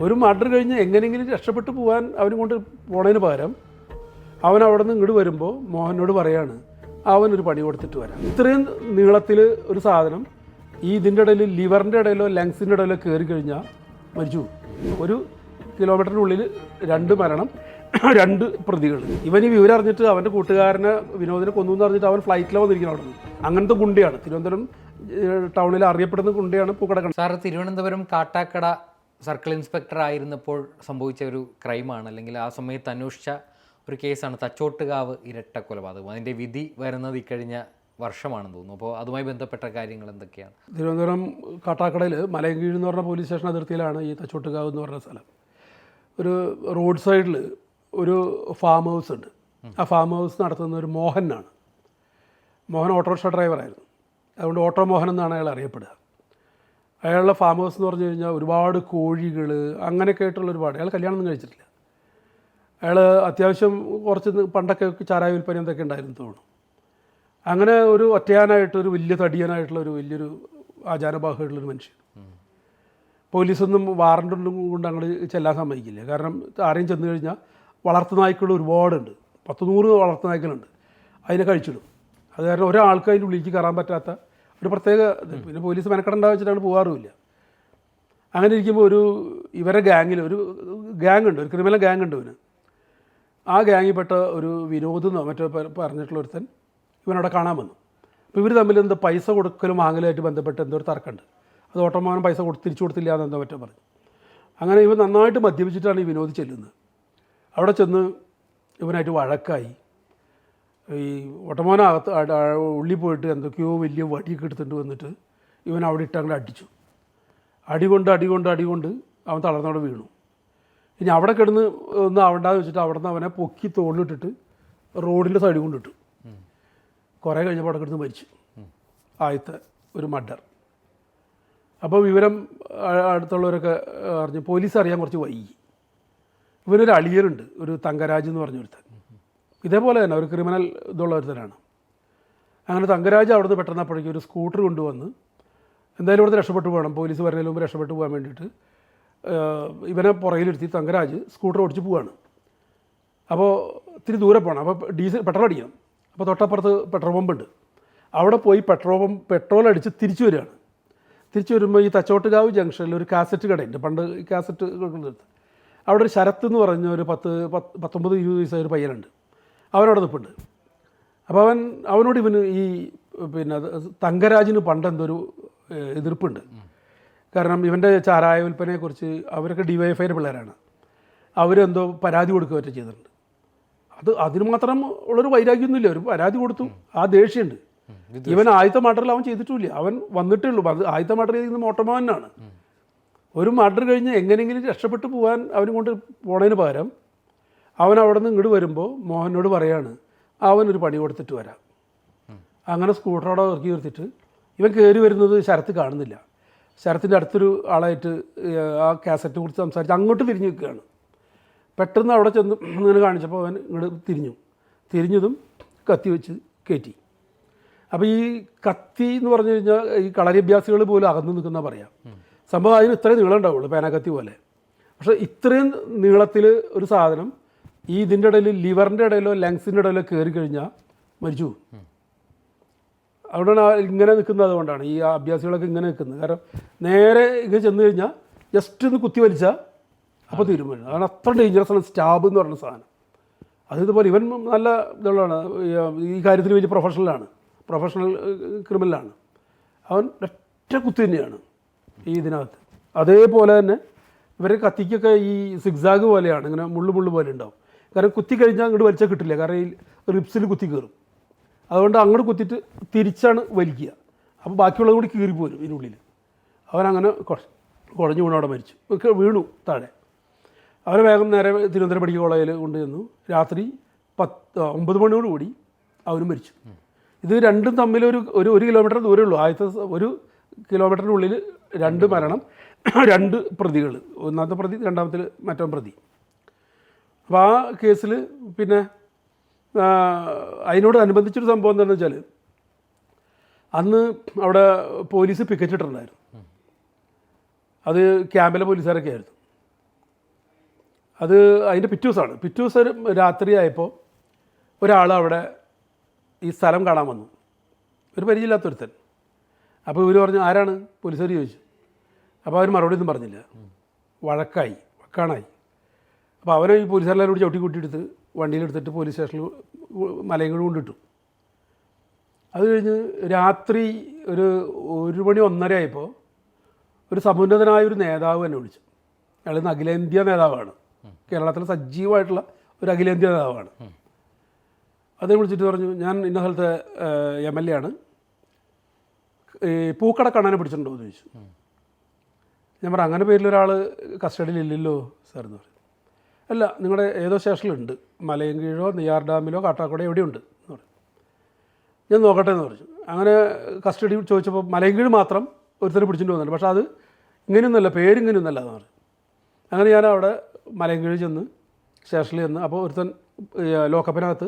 ഒരു മർഡർ കഴിഞ്ഞ് എങ്ങനെയെങ്കിലും രക്ഷപ്പെട്ടു പോകാൻ അവന് കൊണ്ട് പോണതിന് പകരം അവൻ അവിടെ നിന്ന് ഇങ്ങോട്ട് വരുമ്പോൾ മോഹനോട് പറയാണ് അവനൊരു പണി കൊടുത്തിട്ട് വരാം. ഇത്രയും നീളത്തിൽ ഒരു സാധനം ഇതിൻ്റെ ഇടയിൽ ലിവറിൻ്റെ ഇടയിലോ ലങ്സിൻ്റെ ഇടയിലോ കയറി കഴിഞ്ഞാൽ മരിച്ചു. 1 കിലോമീറ്ററിനുള്ളിൽ 2 മരണം, 2 പ്രതികൾ. ഇവൻ ഈ വിവരം അറിഞ്ഞിട്ട് അവൻ്റെ കൂട്ടുകാരനെ വിനോദിനെ കൊന്നു എന്ന് അറിഞ്ഞിട്ട് അവൻ ഫ്ലൈറ്റിൽ വന്നിരിക്കണം അവിടെ നിന്ന്. അങ്ങനത്തെ ഗുണ്ടയാണ് തിരുവനന്തപുരം ടൗണിൽ അറിയപ്പെടുന്ന ഗുണ്ടയാണ് പൂക്കട. Sir, Thiruvananthapuram Kattakada circle inspector ആയിരുന്നപ്പോൾ സംഭവിച്ച ഒരു ക്രൈമാണ്, അല്ലെങ്കിൽ ആ സമയത്ത് അന്വേഷിച്ച ഒരു കേസാണ് തച്ചോട്ടുകാവ് ഇരട്ട കൊലപാതകം. അതിൻ്റെ വിധി വരുന്നത് ഇക്കഴിഞ്ഞ വർഷമാണെന്ന് തോന്നുന്നു. അപ്പോൾ അതുമായി ബന്ധപ്പെട്ട കാര്യങ്ങൾ എന്തൊക്കെയാണ്? തിരുവനന്തപുരം കാട്ടാക്കടയിൽ മലയങ്കീഴ് എന്ന് പറഞ്ഞ പോലീസ് സ്റ്റേഷൻ അതിർത്തിയിലാണ് ഈ തച്ചോട്ടുകാവ് എന്ന് പറഞ്ഞ സ്ഥലം. ഒരു റോഡ് സൈഡിൽ ഒരു ഫാം ഹൗസ് ഉണ്ട്. ആ ഫാം ഹൗസ് നടത്തുന്ന ഒരു മോഹനാണ്. മോഹൻ ഓട്ടോറിക്ഷ ഡ്രൈവറായിരുന്നു. അതുകൊണ്ട് ഓട്ടോ മോഹൻ എന്നാണ് അയാൾ അറിയപ്പെടുക. അയാളുടെ ഫാം ഹൗസ് എന്ന് പറഞ്ഞു കഴിഞ്ഞാൽ ഒരുപാട് കോഴികൾ അങ്ങനെയൊക്കെ ആയിട്ടുള്ള ഒരുപാട്. അയാൾ കല്യാണമൊന്നും കഴിച്ചിട്ടില്ല. അയാൾ അത്യാവശ്യം കുറച്ച് പണ്ടൊക്കെ ചാരായ വിൽപ്പന എന്തൊക്കെ ഉണ്ടായിരുന്നു തോന്നുന്നു. അങ്ങനെ ഒരു ഒറ്റയാനായിട്ട് ഒരു വലിയ തടിയനായിട്ടുള്ള ഒരു വലിയൊരു ആചാരബാഹുള്ളൊരു മനുഷ്യൻ. പോലീസൊന്നും വാറണ്ടൊന്നും കൊണ്ട് അങ്ങോട്ട് ചെല്ലാൻ സമ്മതിക്കില്ല. കാരണം ആരെയും ചെന്ന് കഴിഞ്ഞാൽ വളർത്തുനായ്ക്കൾ ഒരുപാടുണ്ട്. 10-100 വളർത്തുനായ്ക്കളുണ്ട്. അതിനെ കഴിച്ചിടും. അത് കാരണം ഒരാൾക്ക് അതിൻ്റെ ഉള്ളിലേക്ക് കയറാൻ പറ്റാത്ത ഒരു പ്രത്യേക. പിന്നെ പോലീസ് മെനക്കെടേണ്ട വെച്ചിട്ടാണ് പോകാറുമില്ല. അങ്ങനെ ഇരിക്കുമ്പോൾ ഇവരെ ഗ്യാങ്ങിൽ ഒരു ഗ്യാങ് ഉണ്ട്, ഒരു ക്രിമിനൽ ഗ്യാങ് ഉണ്ട് ഇവന്. ആ ഗ്യാങ്ങിൽപ്പെട്ട ഒരു വിനോദ് എന്നോ മറ്റോ പറഞ്ഞിട്ടുള്ള ഒരുത്തൻ ഇവനവിടെ കാണാൻ വന്നു. അപ്പോൾ ഇവർ തമ്മിൽ എന്താ പൈസ കൊടുക്കലും വാങ്ങലുമായിട്ട് ബന്ധപ്പെട്ട് എന്തോ ഒരു തർക്കമുണ്ട്. അത് ഓട്ടോമാനം പൈസ തിരിച്ചു കൊടുത്തില്ല എന്നെന്തോ മറ്റോ പറഞ്ഞു. അങ്ങനെ ഇവൻ നന്നായിട്ട് മദ്യപിച്ചിട്ടാണ് ഈ വിനോദ് ചെല്ലുന്നത്. അവിടെ ചെന്ന് ഇവനായിട്ട് വഴക്കായി. ഈ ഓട്ടോമാനകത്ത് ഉള്ളിൽ പോയിട്ട് എന്തൊക്കെയോ വലിയ വടിയൊക്കെ എടുത്തിട്ട് വന്നിട്ട് ഇവൻ അവിടെ ഇട്ട് അങ്ങനെ അടിച്ചു. അടികൊണ്ട് അവൻ തളർന്നവിടെ വീണു. ഇനി അവിടെ കിടന്ന് ഒന്ന് ആവണ്ടെന്ന് വെച്ചിട്ട് അവിടെ നിന്ന് അവനെ പൊക്കി തോളിലിട്ടിട്ട് റോഡിൻ്റെ സൈഡിൽ കൊണ്ടിട്ടു. കുറേ കഴിഞ്ഞപ്പോൾ അവിടെ കിടന്ന് മരിച്ചു. ആദ്യത്തെ ഒരു മർഡർ. അപ്പോൾ വിവരം അടുത്തുള്ളവരൊക്കെ അറിഞ്ഞു. പോലീസ് അറിയാൻ കുറച്ച് വൈകി. ഇവനൊരു അളിയറുണ്ട്, ഒരു തങ്കരാജ് എന്ന് പറഞ്ഞൊരുത്തൻ. ഇതേപോലെ തന്നെ ഒരു ക്രിമിനൽ ഇതുള്ള ഒരുത്തനാണ്. അങ്ങനെ തങ്കരാജ് അവിടെ നിന്ന് പെട്ടെന്നപ്പോഴേക്കും ഒരു സ്കൂട്ടർ കൊണ്ടുവന്ന് എന്തായാലും ഇവിടുന്ന് രക്ഷപ്പെട്ടു പോകണം, പോലീസ് വരുന്നതിന് മുമ്പ് രക്ഷപ്പെട്ടു പോകാൻ വേണ്ടിയിട്ട് ഇവനെ പുറകിലിരുത്തി തങ്കരാജ് സ്കൂട്ടർ ഓടിച്ച് പോവാണ്. അപ്പോൾ ഇത്തിരി ദൂരെ പോകണം. അപ്പോൾ പെട്രോൾ അടിക്കണം. അപ്പോൾ തൊട്ടപ്പുറത്ത് പെട്രോൾ പമ്പുണ്ട്. അവിടെ പോയി പെട്രോൾ അടിച്ച് തിരിച്ചു വരികയാണ്. തിരിച്ചു വരുമ്പോൾ ഈ തച്ചോട്ടുകാവ് ജംഗ്ഷനിൽ ഒരു കാസറ്റ് കടയുണ്ട്. പണ്ട് കാസറ്റ് കൊടുക്കുന്നത്. അവിടെ ഒരു ശരത്ത് എന്ന് പറഞ്ഞ ഒരു 19-20 വയസ്സായ ഒരു പയ്യനുണ്ട്. അവനവിടെ നിൽപ്പുണ്ട്. അപ്പോൾ അവനോട് ഇവന് ഈ തങ്കരാജിന് പണ്ടെന്തൊരു എതിർപ്പുണ്ട്. കാരണം ഇവൻ്റെ ചാരായ വിൽപ്പനയെക്കുറിച്ച് അവരൊക്കെ DYFIയുടെ പിള്ളേരാണ്. അവരെന്തോ പരാതി കൊടുക്കുകയൊക്കെ ചെയ്തിട്ടുണ്ട്. അതിന് മാത്രം ഉള്ളൊരു വൈരാഗ്യമൊന്നുമില്ല. ഒരു പരാതി കൊടുത്തു, ആ ദേഷ്യമുണ്ട്. ഇവൻ ആദ്യത്തെ മർഡറിൽ അവൻ ചെയ്തിട്ടില്ല. അവൻ വന്നിട്ടേ ഉള്ളൂ. ആദ്യത്തെ മർഡർ ചെയ്യുന്നത് ഓട്ടോമാനാണ്. ഒരു മർഡർ കഴിഞ്ഞ് എങ്ങനെയെങ്കിലും രക്ഷപ്പെട്ടു പോകാൻ അവന് കൊണ്ട് പോണതിന് പകരം അവൻ അവിടെ നിന്ന് ഇങ്ങോട്ട് വരുമ്പോൾ മോഹനോട് പറയാണ് അവനൊരു പണി കൊടുത്തിട്ട് വരാം. അങ്ങനെ സ്കൂട്ടറോടെ ഇറക്കി നിർത്തിയിട്ട് ഇവൻ കയറി വരുന്നത് ശരത്ത് കാണുന്നില്ല. ശരത്തിൻ്റെ അടുത്തൊരു ആളായിട്ട് ആ കാസറ്റ് കുറിച്ച് സംസാരിച്ച് അങ്ങോട്ട് തിരിഞ്ഞ് നിൽക്കുകയാണ്. പെട്ടെന്ന് അവിടെ ചെന്ന് ഇങ്ങനെ കാണിച്ചപ്പോൾ അവൻ ഇങ്ങോട്ട് തിരിഞ്ഞതും കത്തി വെച്ച് കയറ്റി. അപ്പോൾ ഈ കത്തി എന്ന് പറഞ്ഞു കഴിഞ്ഞാൽ ഈ കളരിഭ്യാസികൾ പോലും അകന്നു നിൽക്കുന്ന പറയാം. സംഭവം അതിന് ഇത്രയും നീളം ഉണ്ടാവുള്ളൂ, പേനാക്കത്തി പോലെ. പക്ഷേ ഇത്രയും നീളത്തിൽ ഒരു സാധനം ഇതിൻ്റെ ഇടയിൽ ലിവറിൻ്റെ ഇടയിലോ ലങ്സിൻ്റെ ഇടയിലോ കയറി കഴിഞ്ഞാൽ മരിച്ചു. അതുകൊണ്ടാണ് ഇങ്ങനെ നിൽക്കുന്നത്. അതുകൊണ്ടാണ് ഈ അഭ്യാസികളൊക്കെ ഇങ്ങനെ നിൽക്കുന്നത്. കാരണം നേരെ ഇങ്ങനെ ചെന്ന് കഴിഞ്ഞാൽ ജസ്റ്റ് ഒന്ന് കുത്തി വലിച്ചാൽ അപ്പോൾ തീരുമാനം. അതാണ് അത്ര ഡേഞ്ചറസ് ആണ് സ്റ്റാബ് എന്ന് പറയുന്ന സാധനം. ഇതുപോലെ ഇവൻ നല്ല ഇതുള്ളതാണ്, ഈ കാര്യത്തിൽ വലിയ പ്രൊഫഷണൽ ക്രിമിനലാണ്. അവൻ ഒറ്റ കുത്തി തന്നെയാണ് ഈ ഇതിനകത്ത്. അതേപോലെ തന്നെ ഇവരെ കത്തിക്കൊക്കെ ഈ സിഗ്സാഗ് പോലെയാണ്, ഇങ്ങനെ മുള്ളു പോലെ ഉണ്ടാവും. കാരണം കുത്തി കഴിഞ്ഞാൽ അങ്ങോട്ട് വലിച്ചാൽ കിട്ടില്ല. കാരണം ഈ റിപ്സിൽ കുത്തി കയറും. അതുകൊണ്ട് അങ്ങോട്ട് കുത്തിയിട്ട് തിരിച്ചാണ് വലിക്കുക. അപ്പോൾ ബാക്കിയുള്ളത് കൂടി കീറിപ്പോരും ഇതിനുള്ളിൽ. അവനങ്ങനെ കുഴഞ്ഞു വീണ് അവിടെ മരിച്ചു. വീണു താഴെ. അവരെ വേഗം നേരെ തിരുവനന്തപുരം മെഡിക്കൽ കോളേജിൽ കൊണ്ടുവന്നു. രാത്രി 9 മണിയോടുകൂടി അവനും മരിച്ചു. ഇത് രണ്ടും തമ്മിൽ ഒരു കിലോമീറ്റർ ദൂരമേ ഉള്ളൂ. ആദ്യത്തെ 1 കിലോമീറ്ററിനുള്ളിൽ 2 മരണം, 2 പ്രതികൾ. ഒന്നാമത്തെ പ്രതി, രണ്ടാമത്തെ മറ്റോ പ്രതി. അപ്പോൾ ആ കേസിൽ പിന്നെ അതിനോടനുബന്ധിച്ചൊരു സംഭവം എന്താണെന്ന് വെച്ചാൽ അന്ന് അവിടെ പോലീസ് പിക്കറ്റ് ഇട്ടിട്ടുണ്ടായിരുന്നു. അത് ക്യാമ്പിലെ പോലീസുകാരൊക്കെ ആയിരുന്നു. അത് അതിൻ്റെ പിറ്റേ ദിവസമാണ്. പിറ്റേ ദിവസം രാത്രി ആയപ്പോൾ ഒരാൾ അവിടെ ഈ സ്ഥലം കാണാൻ വന്നു, ഒരു പരിചയമില്ലാത്തൊരുത്തൻ. അപ്പോൾ ഇവർ പറഞ്ഞു ആരാണ്, പോലീസുകാർ ചോദിച്ചു. അപ്പോൾ അവർ മറുപടി ഒന്നും പറഞ്ഞില്ല. വഴക്കാണായി. അപ്പോൾ അവനെ ഈ പോലീസുകാരെല്ലാവരും കൂടി ചവിട്ടി കൂട്ടിയെടുത്ത് വണ്ടിയിലെടുത്തിട്ട് പോലീസ് സ്റ്റേഷനിൽ മലയങ്കോട് കൊണ്ടിട്ടു. അത് കഴിഞ്ഞ് രാത്രി ഒരു 1 മണി 1:30 ആയപ്പോൾ ഒരു സമുന്നതനായ ഒരു നേതാവ് എന്നെ വിളിച്ചു. അയാൾ ഇന്ന് അഖിലേന്ത്യാ നേതാവാണ്, കേരളത്തിലെ സജീവമായിട്ടുള്ള ഒരു അഖിലേന്ത്യാ നേതാവാണ്. അദ്ദേഹം വിളിച്ചിട്ട് പറഞ്ഞു ഞാൻ ഇന്ന സ്ഥലത്തെ MLA ആണ്, ഈ പൂക്കട കണ്ണനെ പിടിച്ചിട്ടുണ്ടോ എന്ന് ചോദിച്ചു. ഞാൻ പറഞ്ഞു അങ്ങനെ പേരിലൊരാൾ കസ്റ്റഡിയിലില്ലല്ലോ സാർ എന്ന് പറഞ്ഞു. അല്ല നിങ്ങളുടെ ഏതോ സ്റ്റേഷനിലുണ്ട്, മലയൻകീഴോ നെയ്യാർ ഡാമിലോ കാട്ടാക്കടയോ എവിടെയുണ്ട് എന്ന് പറഞ്ഞു. ഞാൻ നോക്കട്ടെ എന്ന് പറഞ്ഞു. അങ്ങനെ കസ്റ്റഡി ചോദിച്ചപ്പോൾ മലയൻകീഴ് മാത്രം ഒരുത്തരെ പിടിച്ചിട്ട് വന്നിട്ടുണ്ട്, പക്ഷേ അത് ഇങ്ങനെയൊന്നുമല്ല, പേരിങ്ങനെയൊന്നുമല്ല എന്ന് പറഞ്ഞു. അങ്ങനെ ഞാൻ അവിടെ മലയൻകീഴ് ചെന്ന് സ്റ്റേഷനിൽ ചെന്ന് അപ്പോൾ ഒരുത്തൻ ലോക്കപ്പിനകത്ത്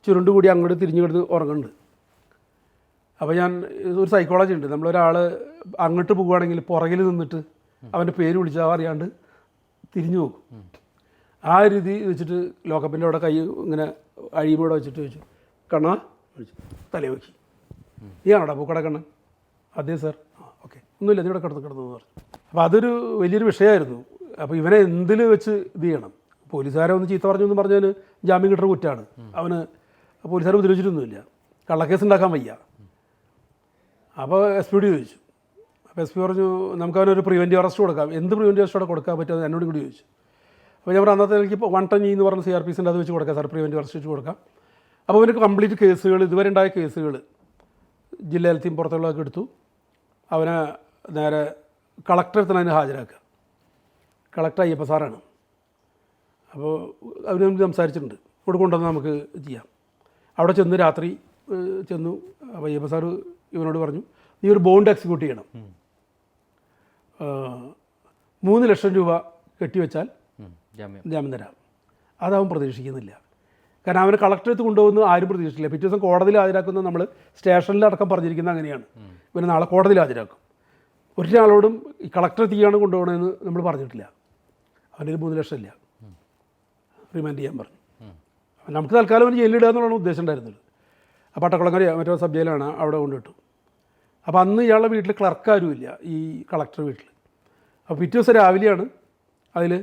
ചുരുണ്ട് കൂടി അങ്ങോട്ട് തിരിഞ്ഞു കിടന്ന് ഉറങ്ങുന്നുണ്ട്. അപ്പോൾ ഞാൻ ഒരു സൈക്കോളജി ഉണ്ട്, നമ്മളൊരാൾ അങ്ങോട്ട് പോവുകയാണെങ്കിൽ പുറകിൽ നിന്നിട്ട് അവൻ്റെ പേര് വിളിച്ചാൽ അറിയാണ്ട് തിരിഞ്ഞു നോക്കും. ആ രീതി വെച്ചിട്ട് ലോക്കപ്പിൻ്റെ അവിടെ കൈ ഇങ്ങനെ അഴിമൂടെ വെച്ചിട്ട് ചോദിച്ചു കണ്ണാ വിളിച്ചു, തലേ നോക്കി. നീയാണോടാ പൂക്കട കണ്ണൻ? അതെ സാർ. ഓക്കെ, ഒന്നുമില്ല, നീ ഇവിടെ കിടന്നു എന്ന് പറഞ്ഞു. അപ്പോൾ അതൊരു വലിയൊരു വിഷയമായിരുന്നു. അപ്പോൾ ഇവനെ എന്തിൽ വെച്ച് ഇത് ചെയ്യണം? പോലീസുകാരെ ഒന്ന് ചീത്ത പറഞ്ഞു എന്ന് പറഞ്ഞാൽ ജാമ്യം കിട്ടുന്ന കുറ്റമാണ്. അവന് പോലീസുകാരെ ഉപദ്രവിച്ചിട്ടൊന്നുമില്ല, കള്ളക്കേസ് ഉണ്ടാക്കാൻ വയ്യ. അപ്പോൾ SP ചോദിച്ചു. അപ്പോൾ SP പറഞ്ഞു നമുക്ക് അവനൊരു പ്രിവെൻറ്റീവ് അറസ്റ്റ് കൊടുക്കാം. എന്ത് പ്രിവെൻറ്റീവ് അറസ്റ്റോടെ കൊടുക്കാൻ പറ്റും അത് എന്നോടും കൂടി ചോദിച്ചു. അപ്പോൾ ഞാൻ പറഞ്ഞു അന്നത്തെ എനിക്ക് 110 എന്ന് പറഞ്ഞ CRPC ഉണ്ട്, അത് വെച്ച് കൊടുക്കാം സാർ, പ്രിവെൻറ്റീവ് അറസ്റ്റ് വെച്ച് കൊടുക്കാം. അപ്പോൾ അവന് കംപ്ലീറ്റ് കേസുകൾ, ഇതുവരെ ഉണ്ടായ കേസുകൾ ജില്ലയിലത്തെയും പുറത്തുള്ളതൊക്കെ എടുത്തു. അവനെ നേരെ കളക്ടറെ തന്നെ അതിന് ഹാജരാക്കുക. കളക്ടർ അയ്യപ്പ സാറാണ്. അപ്പോൾ അവർ സംസാരിച്ചിട്ടുണ്ട്, ഇവിടെ കൊണ്ടുവന്ന് നമുക്ക് ചെയ്യാം. അവിടെ ചെന്ന് രാത്രി ചെന്നു. അപ്പോൾ അയ്യപ്പ സാറ് ഇവനോട് പറഞ്ഞു നീ ഒരു ബോണ്ട് എക്സിക്യൂട്ട് ചെയ്യണം, 3 ലക്ഷം രൂപ കെട്ടിവെച്ചാൽ ജാമ്യം തരാം. അതവൻ പ്രതീക്ഷിക്കുന്നില്ല. കാരണം അവനെ കളക്ടറേറ്റ് കൊണ്ടുപോകുന്ന ആരും പ്രതീക്ഷിച്ചില്ല. പിറ്റേ ദിവസം കോടതിയിൽ ഹാജരാക്കുന്ന നമ്മൾ സ്റ്റേഷനിലടക്കം പറഞ്ഞിരിക്കുന്നത് അങ്ങനെയാണ്, ഇവനെ നാളെ കോടതിയിൽ ഹാജരാക്കും. ഒരാളോടും ഈ കളക്ടറെ തീയാണ് കൊണ്ടുപോകണമെന്ന് നമ്മൾ പറഞ്ഞിട്ടില്ല. അവൻ്റെ 3 ലക്ഷം ഇല്ല, റിമാൻഡ് ചെയ്യാൻ പറഞ്ഞു. നമുക്ക് തൽക്കാലം അവന് ജയിലിടുക എന്നുള്ളതാണ് ഉദ്ദേശം ഉണ്ടായിരുന്നത്. അപ്പോൾ പട്ടക്കുളങ്ങര മറ്റോ സബ് ജയിലാണ്, അവിടെ കൊണ്ടിട്ടു. അപ്പോൾ അന്ന് ഇയാളുടെ വീട്ടിൽ ക്ലർക്കാരുമില്ല, ഈ കളക്ടർ വീട്ടിൽ. അപ്പോൾ പിറ്റേ ദിവസം രാവിലെയാണ് അതിൽ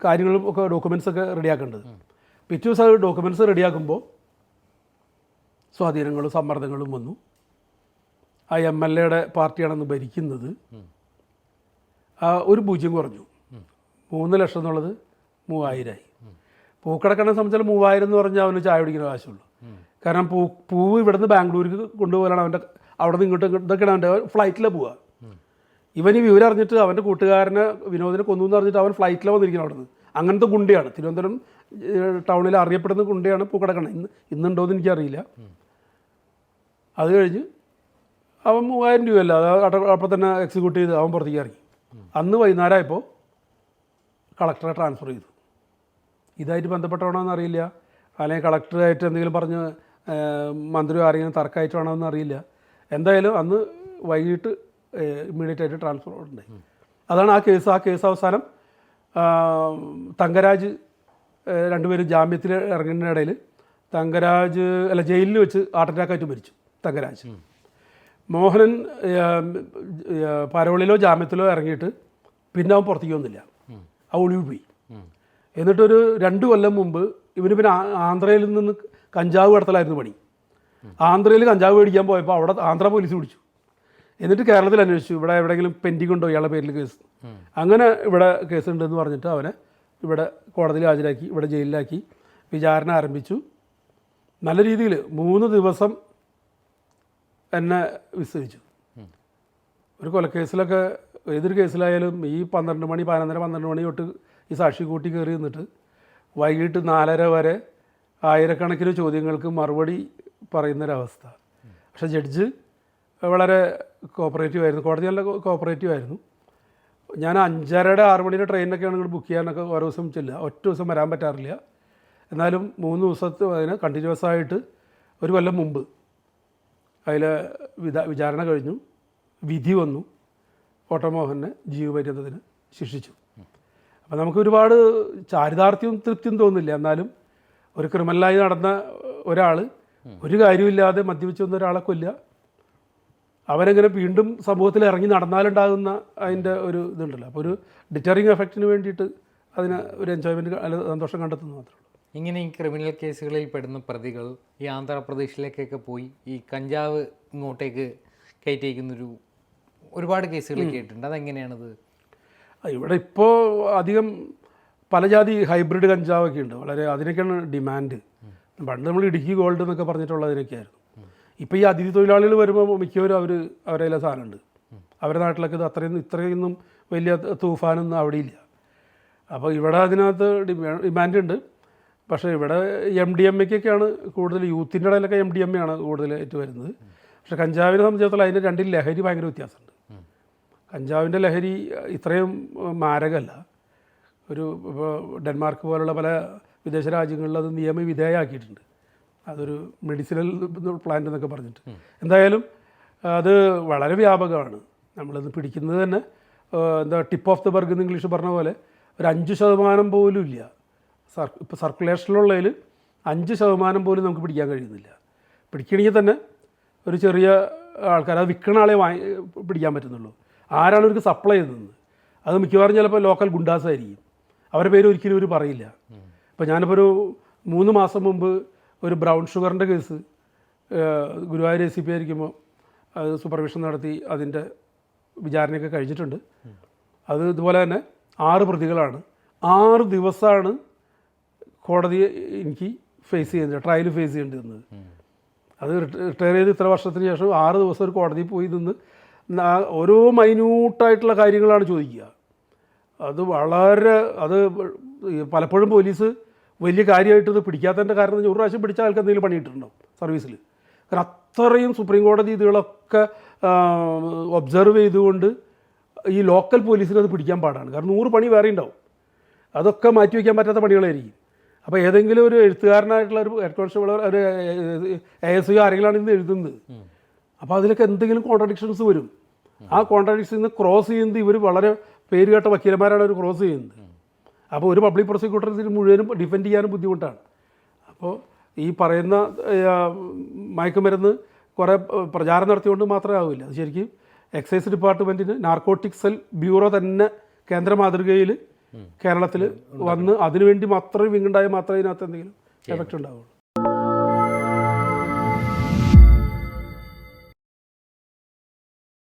കാര്യങ്ങളും ഒക്കെ ഡോക്യുമെൻറ്റ്സൊക്കെ റെഡിയാക്കേണ്ടത്. പിറ്റേ ദിവസം അത് ഡോക്യുമെൻറ്റ്സ് റെഡിയാക്കുമ്പോൾ സ്വാധീനങ്ങളും സമ്മർദ്ദങ്ങളും വന്നു. ആ MLAയുടെ പാർട്ടിയാണെന്ന് ഭരിക്കുന്നത്. ഒരു 0 കുറഞ്ഞു, 3 ലക്ഷം എന്നുള്ളത് 3000 ആയി. പൂക്കടക്കണ്ണനെ സംബന്ധിച്ചാൽ 3000 എന്ന് പറഞ്ഞാൽ അവന് ചായ കുടിക്കുന്ന ആവശ്യമുള്ളൂ. കാരണം പൂവ് ഇവിടുന്ന് ബാംഗ്ലൂർക്ക് കൊണ്ടുപോകാനാണ് അവൻ്റെ, അവിടെ നിന്ന് ഇതൊക്കെയാണ് അവൻ്റെ ഫ്ലൈറ്റിലാണ് പോവുക. ഇവൻ ഈ വിവരം അറിഞ്ഞിട്ട് അവൻ്റെ കൂട്ടുകാരനെ വിനോദിനെ കൊന്നു എന്ന് പറഞ്ഞിട്ട് അവൻ ഫ്ലൈറ്റിലാണ് വന്നിരിക്കുന്നത് അവിടെ നിന്ന്. അങ്ങനത്തെ ഗുണ്ടയാണ്, തിരുവനന്തപുരം ടൗണിൽ അറിയപ്പെടുന്ന ഗുണ്ടയാണ് പൂക്കടക്കണ്ണൻ. ഇന്നുണ്ടോയെന്ന് എനിക്കറിയില്ല. അത് കഴിഞ്ഞ് അവൻ 3000 രൂപയല്ല, അത് അപ്പം തന്നെ എക്സിക്യൂട്ട് ചെയ്ത് അവൻ പുറത്തേക്ക് ഇറങ്ങി. അന്ന് വൈകുന്നേരമായപ്പോൾ കളക്ടറെ ട്രാൻസ്ഫർ ചെയ്തു. ഇതായിട്ട് ബന്ധപ്പെട്ടാണോ എന്നറിയില്ല, അല്ലെങ്കിൽ കളക്ടറായിട്ട് എന്തെങ്കിലും പറഞ്ഞ് മന്ത്രി ആരെങ്കിലും തർക്കമായിട്ടാണോ എന്നറിയില്ല. എന്തായാലും അന്ന് വൈകിട്ട് ഇമ്മീഡിയറ്റ് ആയിട്ട് ട്രാൻസ്ഫർ ഉണ്ടായി. അതാണ് ആ കേസ് അവസാനം തങ്കരാജ് രണ്ടുപേരും ജാമ്യത്തിൽ ഇറങ്ങുന്നതിനിടയിൽ തങ്കരാജ് ജയിലിൽ വെച്ച് ഹാർട്ട് അറ്റാക്കായിട്ട് മരിച്ചു തങ്കരാജ്. മോഹനൻ പരോളിലോ ജാമ്യത്തിലോ ഇറങ്ങിയിട്ട് പിന്നെ അവൻ പുറത്തേക്ക് വന്നില്ല, ആ ഒളിവ് പോയി. എന്നിട്ടൊരു 2 കൊല്ലം മുമ്പ് ഇവന് പിന്നെ ആന്ധ്രയിൽ നിന്ന് കഞ്ചാവ് കടത്തലായിരുന്നു പണി. ആന്ധ്രയിൽ കഞ്ചാവ് മേടിക്കാൻ പോയപ്പോൾ അവിടെ ആന്ധ്ര പോലീസ് പിടിച്ചു. എന്നിട്ട് കേരളത്തിൽ അന്വേഷിച്ചു ഇവിടെ എവിടെയെങ്കിലും പെൻഡിങ് ഉണ്ടോ ഇയാളുടെ പേരിൽ കേസ്. അങ്ങനെ ഇവിടെ കേസുണ്ടെന്ന് പറഞ്ഞിട്ട് അവനെ ഇവിടെ കോടതിയിൽ ഹാജരാക്കി, ഇവിടെ ജയിലിലാക്കി, വിചാരണ ആരംഭിച്ചു. നല്ല രീതിയിൽ 3 ദിവസം എന്നെ വിസ്തരിച്ചു. ഒരു കൊലക്കേസിലൊക്കെ ഏതൊരു കേസിലായാലും ഈ 12 മണി 11-12 മണി തൊട്ട് ഈ സാക്ഷി കൂട്ടി കയറി നിന്നിട്ട് വൈകിട്ട് 4:30 വരെ ആയിരക്കണക്കിന് ചോദ്യങ്ങൾക്ക് മറുപടി പറയുന്നൊരവസ്ഥ. പക്ഷേ ജഡ്ജ് വളരെ കോപ്പറേറ്റീവ് ആയിരുന്നു, കോടതി നല്ല കോപ്പറേറ്റീവ് ആയിരുന്നു. ഞാൻ 5:30 6 മണിയുടെ ട്രെയിനൊക്കെ ആണെങ്കിൽ ബുക്ക് ചെയ്യാനൊക്കെ ഓരോ ദിവസം ചെല്ലുക, ഒറ്റ ദിവസം വരാൻ പറ്റാറില്ല. എന്നാലും 3 ദിവസത്തെ അതിന് കണ്ടിന്യൂസ് ആയിട്ട് 1 കൊല്ലം മുമ്പ് അതിൽ വിചാരണ കഴിഞ്ഞു, വിധി വന്നു. ഓട്ടോമോഹനെ ജീവപര്യന്തത്തിന് ശിക്ഷിച്ചു. അപ്പോൾ നമുക്ക് ഒരുപാട് ചാരിതാർത്ഥ്യവും തൃപ്തിയും തോന്നില്ല. എന്നാലും ഒരു ക്രിമിനലായി നടന്ന ഒരാൾ ഒരു കാര്യമില്ലാതെ മദ്യപിച്ച് വന്ന ഒരാളെ കൊല്ലുക, അവനെങ്ങനെ വീണ്ടും സമൂഹത്തിൽ ഇറങ്ങി നടന്നാലുണ്ടാകുന്ന അതിൻ്റെ ഒരു ഇതുണ്ടല്ലോ. അപ്പോൾ ഒരു ഡിറ്ററിങ് എഫക്റ്റിന് വേണ്ടിയിട്ട് അതിന് ഒരു എൻജോയ്മെൻറ്റ് അല്ല സന്തോഷം കണ്ടെത്തുന്നത് മാത്രമേ ഉള്ളൂ. ഇങ്ങനെ ഈ ക്രിമിനൽ കേസുകളിൽ പെടുന്ന പ്രതികൾ ഈ ആന്ധ്രാപ്രദേശിലേക്കൊക്കെ പോയി ഈ കഞ്ചാവ് ഇങ്ങോട്ടേക്ക് കയറ്റിയേക്കുന്നൊരു ഒരുപാട് കേസുകൾ കേട്ടിട്ടുണ്ട്. അതെങ്ങനെയാണത്? ഇവിടെ ഇപ്പോൾ അധികം പല ജാതി ഹൈബ്രിഡ് കഞ്ചാവൊക്കെ ഉണ്ട്, വളരെ അതിനൊക്കെയാണ് ഡിമാൻഡ്. പണ്ട് നമ്മൾ ഇടുക്കി ഗോൾഡ് എന്നൊക്കെ പറഞ്ഞിട്ടുള്ളതിനൊക്കെയായിരുന്നു. ഇപ്പോൾ ഈ അതിഥി തൊഴിലാളികൾ വരുമ്പോൾ മിക്കവരും അവരെ സാധനമുണ്ട്. അവരുടെ നാട്ടിലൊക്കെ ഇത് ഇത്രയൊന്നും വലിയ തൂഫാനൊന്നും അവിടെ ഇല്ല. അപ്പോൾ ഇവിടെ അതിനകത്ത് ഡിമാൻഡ് ഉണ്ട്. പക്ഷേ ഇവിടെ MDMA-ക്കൊക്കെയാണ് കൂടുതൽ, യൂത്തിൻ്റെ ഇടയിലൊക്കെ MDMA ആണ് കൂടുതലായിട്ട് വരുന്നത്. പക്ഷേ കഞ്ചാവിനെ സംബന്ധിച്ചിടത്തോളം അതിൻ്റെ രണ്ടിൽ ലഹരി ഭയങ്കര വ്യത്യാസമുണ്ട്. കഞ്ചാവിൻ്റെ ലഹരി ഇത്രയും മാരകമല്ല. ഇപ്പോൾ ഡെൻമാർക്ക് പോലുള്ള പല വിദേശ രാജ്യങ്ങളിൽ അത് നിയമവിധേയമാക്കിയിട്ടുണ്ട്. അതൊരു മെഡിസിനൽ പ്ലാന്റ് എന്നൊക്കെ പറഞ്ഞിട്ട്. എന്തായാലും അത് വളരെ വ്യാപകമാണ്. നമ്മളിത് പിടിക്കുന്നത് തന്നെ ടിപ്പ് ഓഫ് ദ ബർഗ് എന്ന് ഇംഗ്ലീഷ് പറഞ്ഞ പോലെ ഒരു 5% പോലും ഇല്ല. ഇപ്പോൾ സർക്കുലേഷനിലുള്ളതിൽ 5% പോലും നമുക്ക് പിടിക്കാൻ കഴിയുന്നില്ല. പിടിക്കണമെങ്കിൽ തന്നെ ഒരു ചെറിയ ആൾക്കാർ, അത് വിൽക്കുന്ന ആളെ പിടിക്കാൻ പറ്റുന്നുള്ളൂ. ആരാണ് അവർക്ക് സപ്ലൈ ചെയ്യുന്നത്? അത് മിക്കവാറും ചിലപ്പോൾ ലോക്കൽ ഗുണ്ടാസായിരിക്കും. അവരുടെ പേര് ഒരിക്കലും ഇവർ പറയില്ല. ഇപ്പോൾ ഞാനിപ്പോൾ ഒരു 3 മാസം മുമ്പ് ഒരു ബ്രൗൺ ഷുഗറിൻ്റെ കേസ് ഗുരുവായൂർ ACP ആയിരിക്കുമ്പോൾ അത് സൂപ്പർവിഷൻ നടത്തി അതിൻ്റെ വിചാരണയൊക്കെ കഴിഞ്ഞിട്ടുണ്ട്. അത് ഇതുപോലെ തന്നെ 6 പ്രതികളാണ്. 6 ദിവസമാണ് കോടതി എനിക്ക് ഫേസ് ചെയ്യുന്നത്, ട്രയൽ ഫേസ് ചെയ്യേണ്ടി വന്നത്. അത് റിട്ടയർ ചെയ്ത് ഇത്ര വർഷത്തിന് ശേഷം 6 ദിവസം ഒരു കോടതിയിൽ പോയി നിന്ന് ഓരോ മൈന്യൂട്ടായിട്ടുള്ള കാര്യങ്ങളാണ് ചോദിക്കുക. അത് വളരെ പലപ്പോഴും പോലീസ് വലിയ കാര്യമായിട്ടത് പിടിക്കാത്തതിൻ്റെ കാരണം 100 പ്രാവശ്യം പിടിച്ച ആൾക്ക് എന്തെങ്കിലും പണിയിട്ടുണ്ടോ സർവീസിൽ? കാരണം അത്രയും സുപ്രീം കോടതി ഇതുകളൊക്കെ ഒബ്സർവ് ചെയ്തുകൊണ്ട് ഈ ലോക്കൽ പോലീസിന് അത് പിടിക്കാൻ പാടാണ്. കാരണം 100 പണി വേറെ ഉണ്ടാവും. അതൊക്കെ മാറ്റി വയ്ക്കാൻ പറ്റാത്ത പണികളായിരിക്കും. അപ്പോൾ ഏതെങ്കിലും ഒരു എഴുത്തുകാരനായിട്ടുള്ള ഒരു ഹെഡ് കോൺസ്റ്റബിൾ, ഒരു ASI ആരെങ്കിലാണ് ഇന്ന് എഴുതുന്നത്. അപ്പോൾ അതിലൊക്കെ എന്തെങ്കിലും കോൺട്രഡിക്ഷൻസ് വരും. ആ കോൺട്രഡിക്ഷൻസ് ക്രോസ് ചെയ്യുന്നത് ഇവർ വളരെ പേരുകേട്ട വക്കീലന്മാരാണ് അവർ ക്രോസ് ചെയ്യുന്നത്. അപ്പോൾ ഒരു പബ്ലിക് പ്രോസിക്യൂട്ടർ മുഴുവനും ഡിഫെൻഡ് ചെയ്യാനും ബുദ്ധിമുട്ടാണ്. അപ്പോൾ ഈ പറയുന്ന മയക്കുമരുന്ന് കുറേ പ്രചാരം നടത്തിക്കൊണ്ട് മാത്രമേ ആവില്ല. അത് ശരിക്കും എക്സൈസ് ഡിപ്പാർട്ട്മെൻറ്റിന് നാർക്കോട്ടിക് സെൽ ബ്യൂറോ തന്നെ കേന്ദ്ര മാതൃകയിൽ കേരളത്തിൽ വന്ന് അതിനുവേണ്ടി മാത്രമേ വിങ്ങുണ്ടായാൽ മാത്രമേ ഇതിനകത്ത് എന്തെങ്കിലും എഫക്റ്റ് ഉണ്ടാവുള്ളൂ.